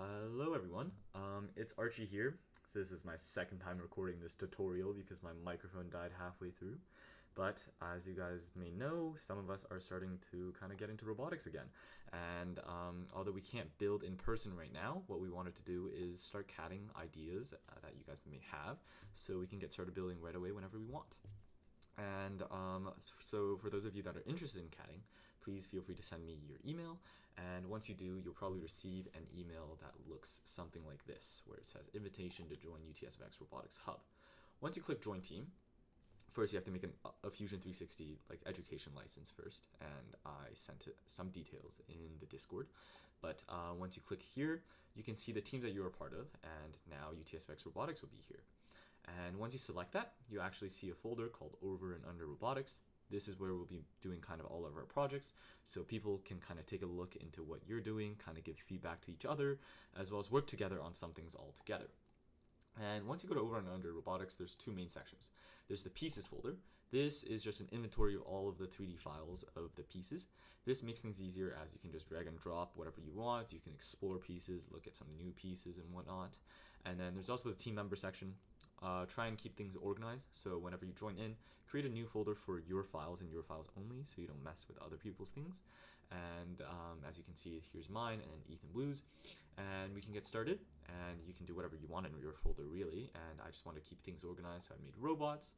Hello everyone, it's Archie here. So this is my second time recording this tutorial because my microphone died halfway through. But as you guys may know, some of us are starting to kind of get into robotics again. And although we can't build in person right now, what we wanted to do is start CADing ideas that you guys may have so we can get started building right away whenever we want. And so for those of you that are interested in CADing, please feel free to send me your email. And once you do, you'll probably receive an email that looks something like this, where it says invitation to join UTSFX Robotics Hub. Once you click join team, first you have to make a Fusion 360 like education license first, and I sent some details in the Discord. But once you click here, you can see the teams that you're a part of, and now UTSFX Robotics will be here. And once you select that, you actually see a folder called Over and Under Robotics. This is where we'll be doing kind of all of our projects, so people can kind of take a look into what you're doing, kind of give feedback to each other, as well as work together on some things all together. And once you go to Over and Under Robotics, there's two main sections. There's the Pieces folder. This is just an inventory of all of the 3D files of the pieces. This makes things easier as you can just drag and drop whatever you want. You can explore pieces, look at some new pieces and whatnot. And then there's also the Team Member section. Try and keep things organized, so whenever you join in, create a new folder for your files and your files only, so you don't mess with other people's things. And as you can see, here's mine and Ethan Blue's, and we can get started, and you can do whatever you want in your folder really. And I just want to keep things organized, so I made robots.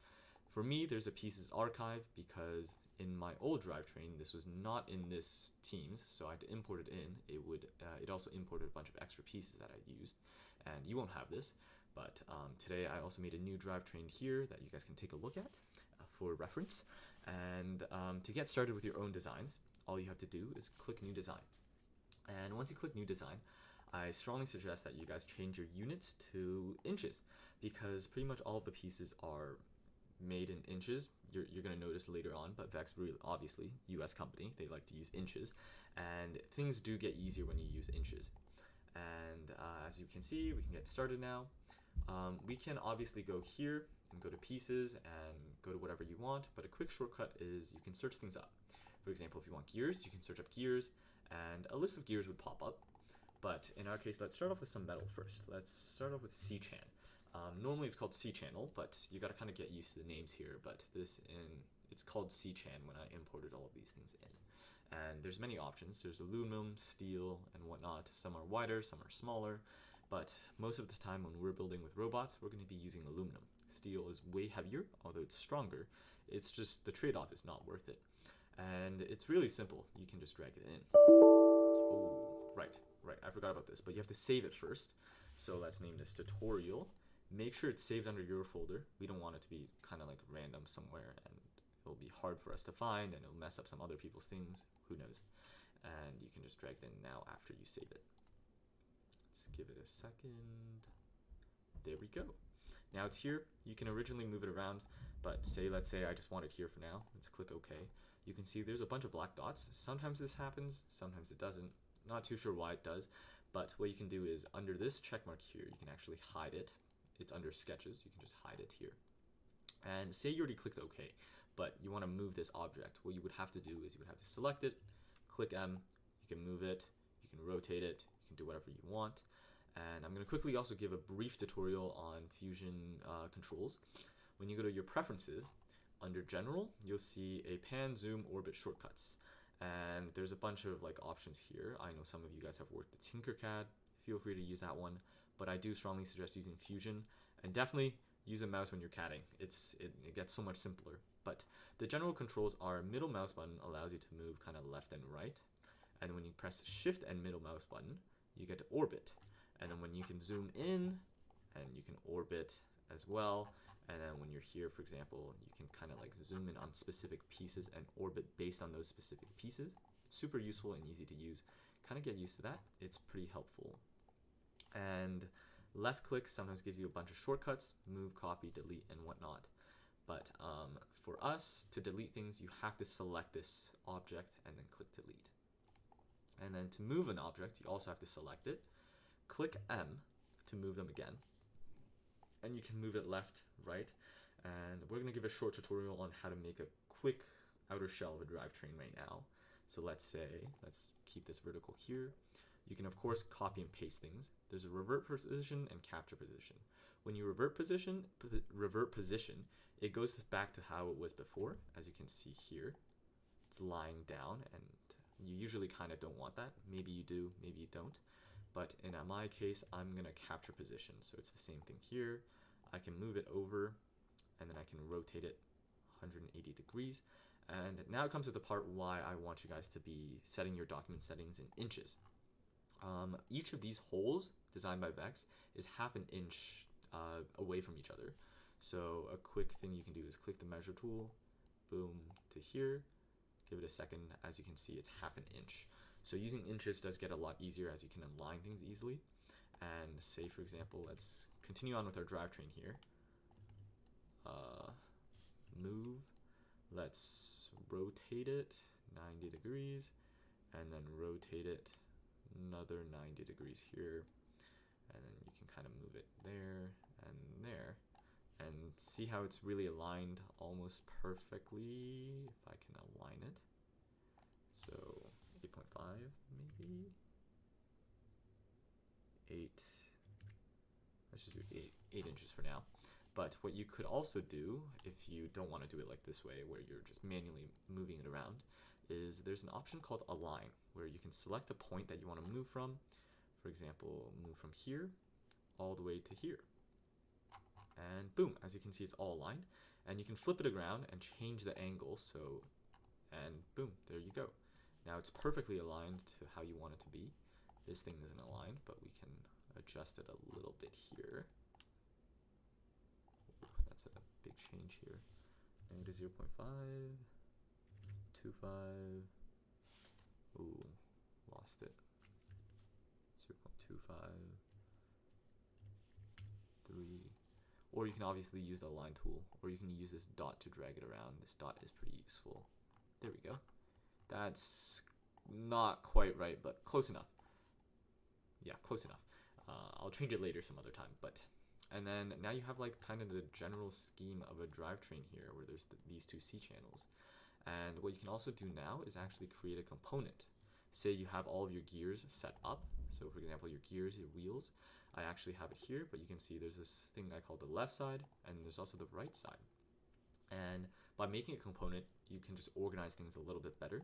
For me, there's a pieces archive because in my old drivetrain, this was not in this Teams, so I had to import it in. It also imported a bunch of extra pieces that I used, and you won't have this. But today I also made a new drivetrain here that you guys can take a look at for reference. And to get started with your own designs, all you have to do is click New Design. And once you click New Design, I strongly suggest that you guys change your units to inches, because pretty much all of the pieces are made in inches. You're going to notice later on, but Vex, really, obviously, US company, they like to use inches. And things do get easier when you use inches. And as you can see, we can get started now. We can obviously go here and go to pieces and go to whatever you want, but a quick shortcut is you can search things up. For example, if you want gears, you can search up gears, and a list of gears would pop up. But in our case, let's start off with some metal first. Let's start off with C-Chan. Normally it's called C-Channel, but you got to kind of get used to the names here. But it's called C-Chan when I imported all of these things in. And there's many options. There's aluminum, steel, and whatnot. Some are wider, some are smaller. But most of the time when we're building with robots, we're going to be using aluminum. Steel is way heavier, although it's stronger. It's just the trade-off is not worth it. And it's really simple. You can just drag it in. Oh, right. I forgot about this, but you have to save it first. So let's name this tutorial. Make sure it's saved under your folder. We don't want it to be kind of like random somewhere, and it'll be hard for us to find, and it'll mess up some other people's things. Who knows? And you can just drag it in now after you save it. Let's give it a second. There we go. Now it's here. You can originally move it around, but let's say I just want it here for now. Let's click OK. You can see there's a bunch of black dots. Sometimes this happens, sometimes it doesn't. Not too sure why it does, but what you can do is under this check mark here, you can actually hide it. It's under sketches. You can just hide it here. And say you already clicked OK, but you want to move this object. What you would have to do is you would have to select it, click M, you can move it, you can rotate it, you can do whatever you want. And I'm going to quickly also give a brief tutorial on Fusion controls. When you go to your preferences, under General, you'll see a pan, zoom, orbit shortcuts. And there's a bunch of options here. I know some of you guys have worked with Tinkercad. Feel free to use that one. But I do strongly suggest using Fusion. And definitely use a mouse when you're CADing. It gets so much simpler. But the general controls are middle mouse button allows you to move kind of left and right. And when you press Shift and middle mouse button, you get to orbit. And then when you can zoom in, and you can orbit as well. And then when you're here, for example, you can kind of zoom in on specific pieces and orbit based on those specific pieces. It's super useful and easy to use. Kind of get used to that. It's pretty helpful. And left click sometimes gives you a bunch of shortcuts, move, copy, delete, and whatnot. But for us to delete things, you have to select this object and then click delete. And then to move an object, you also have to select it. Click M to move them again. And you can move it left, right. And we're going to give a short tutorial on how to make a quick outer shell of a drivetrain right now. So let's keep this vertical here. You can of course copy and paste things. There's a revert position and capture position. When you revert position, it goes back to how it was before. As you can see here, it's lying down, and you usually kind of don't want that. Maybe you do, maybe you don't. But in my case, I'm gonna capture position. So it's the same thing here. I can move it over, and then I can rotate it 180 degrees. And now it comes to the part why I want you guys to be setting your document settings in inches. Each of these holes designed by Vex is half an inch away from each other. So a quick thing you can do is click the measure tool, boom, to here, give it a second. As you can see, it's half an inch. So using inches does get a lot easier as you can align things easily. And say, for example, let's continue on with our drivetrain here. Move, let's rotate it 90 degrees, and then rotate it another 90 degrees here, and then you can kind of move it there and there, and see how it's really aligned almost perfectly if I can align it. So 8.5 maybe, 8, let's just do 8 inches for now. But what you could also do, if you don't want to do it like this way, where you're just manually moving it around, is there's an option called Align, where you can select a point that you want to move from. For example, move from here all the way to here. And boom, as you can see, it's all aligned. And you can flip it around and change the angle, and boom, there you go. Now it's perfectly aligned to how you want it to be. This thing isn't aligned, but we can adjust it a little bit here. That's a big change here. And to 0.5, 2.5. Ooh, lost it. 0.25, 3. Or you can obviously use the align tool, or you can use this dot to drag it around. This dot is pretty useful. There we go. That's not quite right, but close enough. Yeah, close enough. I'll change it later some other time, but. And then now you have like kind of the general scheme of a drivetrain here, where there's these two C channels. And what you can also do now is actually create a component. Say you have all of your gears set up. So for example, your gears, your wheels, I actually have it here, but you can see there's this thing I call the left side, and there's also the right side. And by making a component, you can just organize things a little bit better.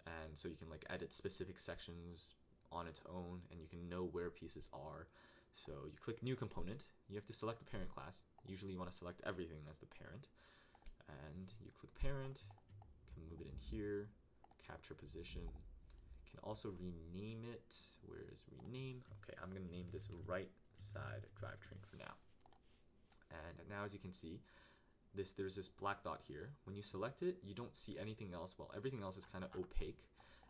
And so you can like edit specific sections on its own, and you can know where pieces are. So you click new component, you have to select the parent class. Usually you want to select everything as the parent. And you click parent, can move it in here, capture position, can also rename it. Where is rename? Okay, I'm gonna name this right side drivetrain for now. And now as you can see, there's this black dot here. When you select it, you don't see anything else. Well, everything else is kind of opaque,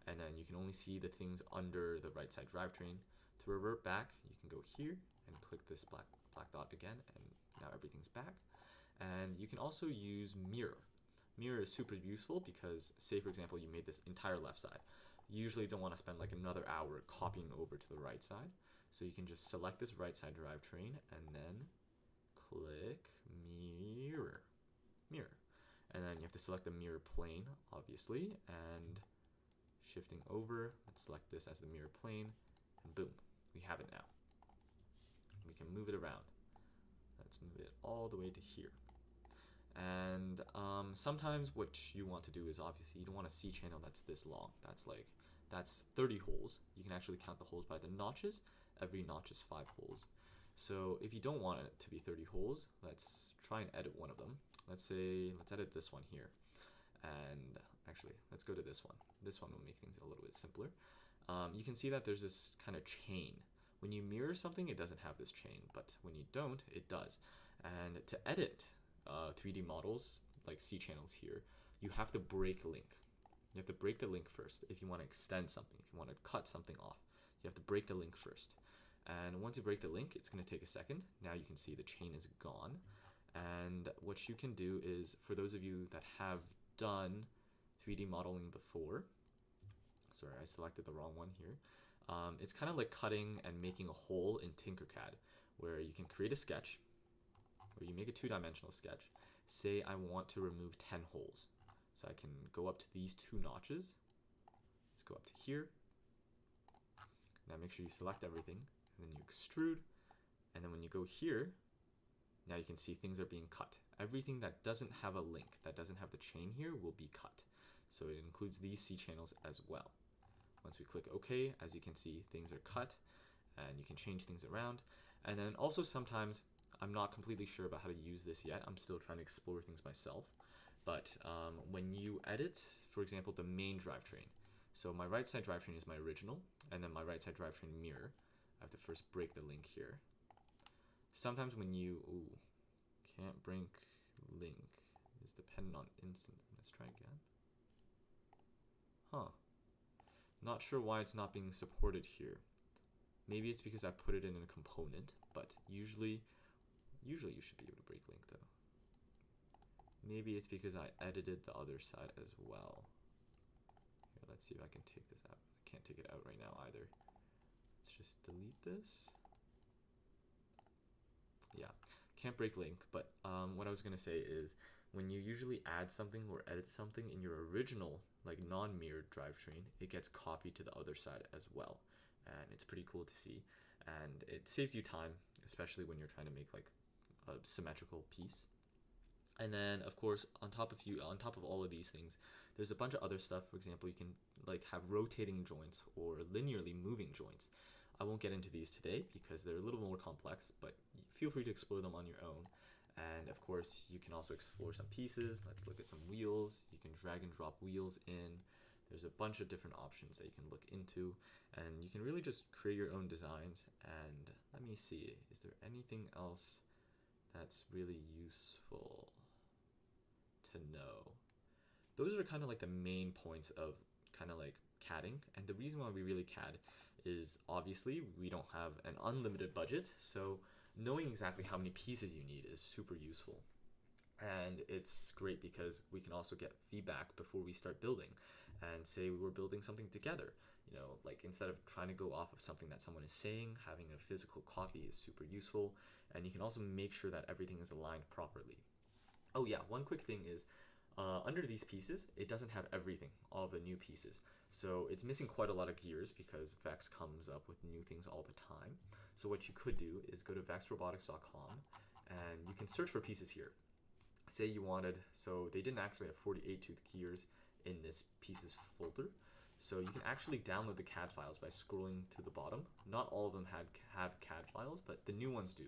and then you can only see the things under the right side drivetrain. To revert back, you can go here and click this black dot again, and now everything's back. And you can also use mirror. Mirror is super useful because, say for example, you made this entire left side. You usually don't want to spend like another hour copying over to the right side. So you can just select this right side drivetrain and then click mirror. And then you have to select the mirror plane, obviously, and shifting over, let's select this as the mirror plane, and boom, we have it now. We can move it around. Let's move it all the way to here. And sometimes what you want to do is, obviously you don't want a C channel that's this long. That's 30 holes. You can actually count the holes by the notches. Every notch is 5 holes. So if you don't want it to be 30 holes, let's try and edit one of them. Let's edit this one here. And actually, let's go to this one. This one will make things a little bit simpler. You can see that there's this kind of chain. When you mirror something, it doesn't have this chain, but when you don't, it does. And to edit 3D models, like C channels here, you have to break a link. You have to break the link first if you want to extend something, if you want to cut something off. You have to break the link first. And once you break the link, it's going to take a second. Now you can see the chain is gone. And what you can do is, for those of you that have done 3D modeling before, sorry, I selected the wrong one here. It's kind of like cutting and making a hole in Tinkercad, where you can create a sketch, where you make a 2-dimensional sketch. Say I want to remove 10 holes. So I can go up to these 2 notches. Let's go up to here. Now make sure you select everything, and then you extrude, and then when you go here, now you can see things are being cut. Everything that doesn't have a link, that doesn't have the chain here, will be cut. So it includes these C channels as well. Once we click OK, as you can see, things are cut, and you can change things around. And then also sometimes, I'm not completely sure about how to use this yet. I'm still trying to explore things myself. But when you edit, for example, the main drivetrain. So my right side drivetrain is my original, and then my right side drivetrain mirror. I have to first break the link here. Sometimes when you, can't break link is dependent on instant. Let's try again. Huh. Not sure why it's not being supported here. Maybe it's because I put it in a component, but usually you should be able to break link though. Maybe it's because I edited the other side as well. Here, let's see if I can take this out. I can't take it out right now either. Let's just delete this. Yeah, can't break link, but what I was gonna say is when you usually add something or edit something in your original, like non-mirrored drivetrain, it gets copied to the other side as well. And it's pretty cool to see. And it saves you time, especially when you're trying to make like a symmetrical piece. And then of course, on top of all of these things, there's a bunch of other stuff. For example, you can like have rotating joints or linearly moving joints. I won't get into these today because they're a little more complex, but feel free to explore them on your own. And of course, you can also explore some pieces. Let's look at some wheels. You can drag and drop wheels in. There's a bunch of different options that you can look into, and you can really just create your own designs. And let me see, is there anything else that's really useful to know? Those are kind of like the main points of kind of like CADing. And the reason why we really CAD is obviously we don't have an unlimited budget, so knowing exactly how many pieces you need is super useful. And it's great because we can also get feedback before we start building, and say we're building something together. You know, like instead of trying to go off of something that someone is saying, having a physical copy is super useful. And you can also make sure that everything is aligned properly. Oh yeah, one quick thing is under these pieces, it doesn't have everything, all of the new pieces. So it's missing quite a lot of gears because Vex comes up with new things all the time. So what you could do is go to vexrobotics.com and you can search for pieces here. Say you wanted, so they didn't actually have 48 tooth gears in this pieces folder. So you can actually download the CAD files by scrolling to the bottom. Not all of them have CAD files, but the new ones do.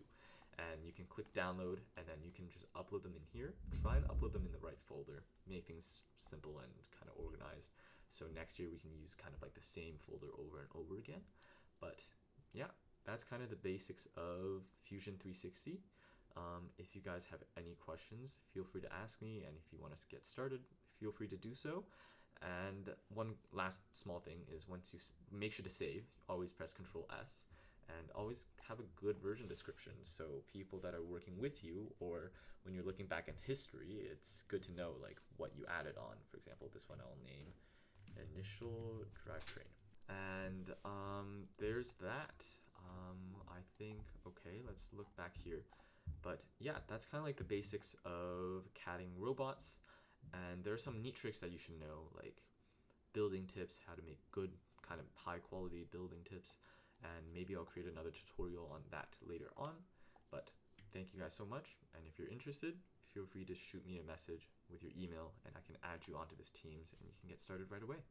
And you can click download, and then you can just upload them in here. Try and upload them in the right folder. Make things simple and kind of organized. So next year we can use kind of like the same folder over and over again. But yeah, that's kind of the basics of Fusion 360. If you guys have any questions, feel free to ask me. And if you want us to get started, feel free to do so. And one last small thing is once you make sure to save, always press Control S. And always have a good version description, so people that are working with you, or when you're looking back in history, it's good to know like what you added on. For example, this one I'll name initial drivetrain. And there's that. I think, okay, let's look back here. But yeah, that's kind of like the basics of CADing robots. And there are some neat tricks that you should know, like building tips, how to make good kind of high quality building tips. And maybe I'll create another tutorial on that later on. But thank you guys so much. And if you're interested, feel free to shoot me a message with your email and I can add you onto this Teams and you can get started right away.